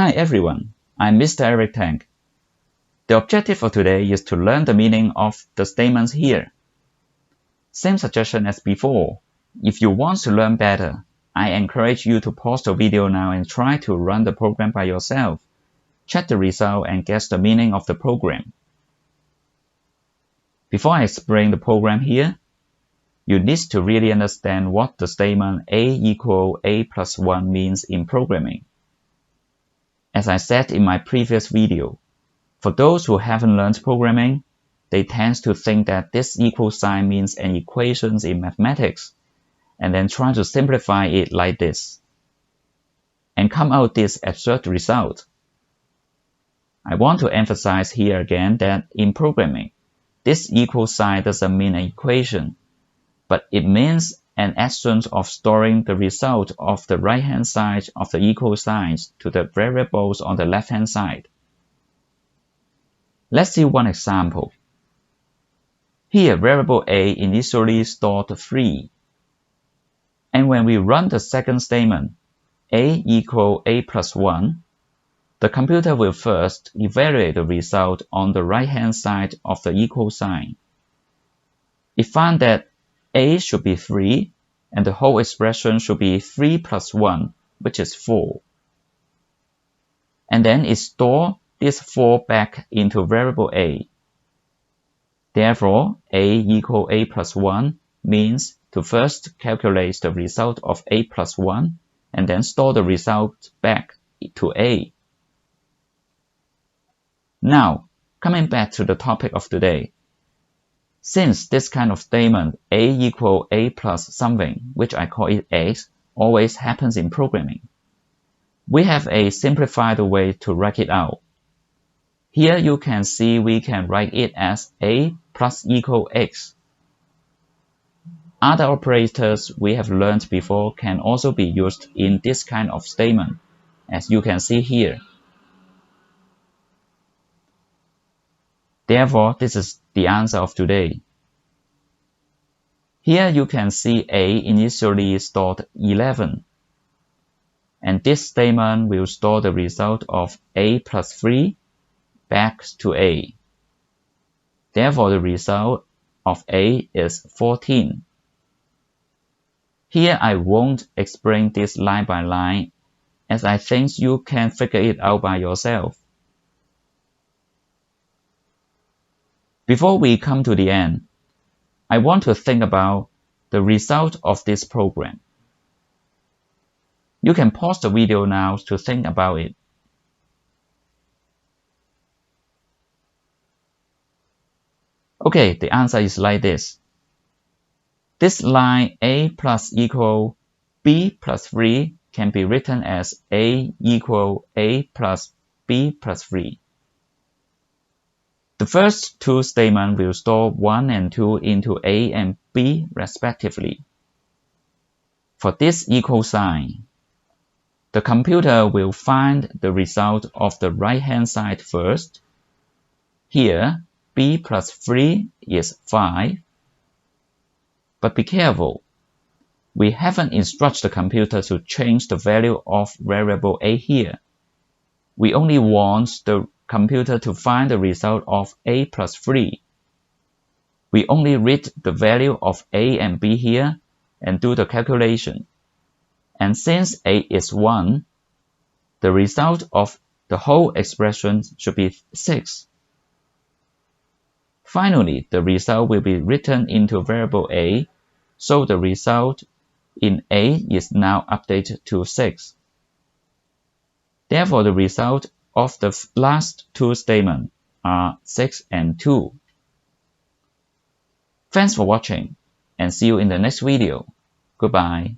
Hi everyone, I'm Mr. Eric Tang. The objective for today is to learn the meaning of the statements here. Same suggestion as before. If you want to learn better, I encourage you to pause the video now and try to run the program by yourself. Check the result and guess the meaning of the program. Before I explain the program here, you need to really understand what the statement A equal A plus 1 means in programming. As I said in my previous video, for those who haven't learned programming, they tend to think that this equal sign means an equation in mathematics, and then try to simplify it like this, and come out this absurd result. I want to emphasize here again that in programming, this equal sign doesn't mean an equation, but it means an action of storing the result of the right-hand side of the equal signs to the variables on the left-hand side. Let's see one example. Here, variable A initially stored 3. And when we run the second statement, A equal A plus 1, the computer will first evaluate the result on the right-hand side of the equal sign. It found that A should be 3, and the whole expression should be 3 plus 1, which is 4. And then it stores this 4 back into variable A. Therefore, A equal A plus 1 means to first calculate the result of A plus 1, and then store the result back to A. Now, coming back to the topic of today. Since this kind of statement, A equal A plus something, which I call it X, always happens in programming, we have a simplified way to write it out. Here you can see we can write it as A plus equal X. Other operators we have learned before can also be used in this kind of statement, as you can see here. Therefore, this is the answer of today. Here you can see A initially stored 11. And this statement will store the result of A plus 3 back to A. Therefore, the result of A is 14. Here I won't explain this line by line, as I think you can figure it out by yourself. Before we come to the end, I want to think about the result of this program. You can pause the video now to think about it. Okay, the answer is like this. This line A plus equal B plus 3 can be written as A equal A plus B plus 3. The first two statements will store 1 and 2 into A and B respectively. For this equal sign, the computer will find the result of the right-hand side first. Here, B plus 3 is 5. But be careful, we haven't instructed the computer to change the value of variable A here. We only want the computer to find the result of A plus 3. We only read the value of A and B here and do the calculation. And since A is 1, the result of the whole expression should be 6. Finally, the result will be written into variable A, so the result in A is now updated to 6. Therefore, the result of the last two statements are 6 and 2. Thanks for watching, and see you in the next video. Goodbye.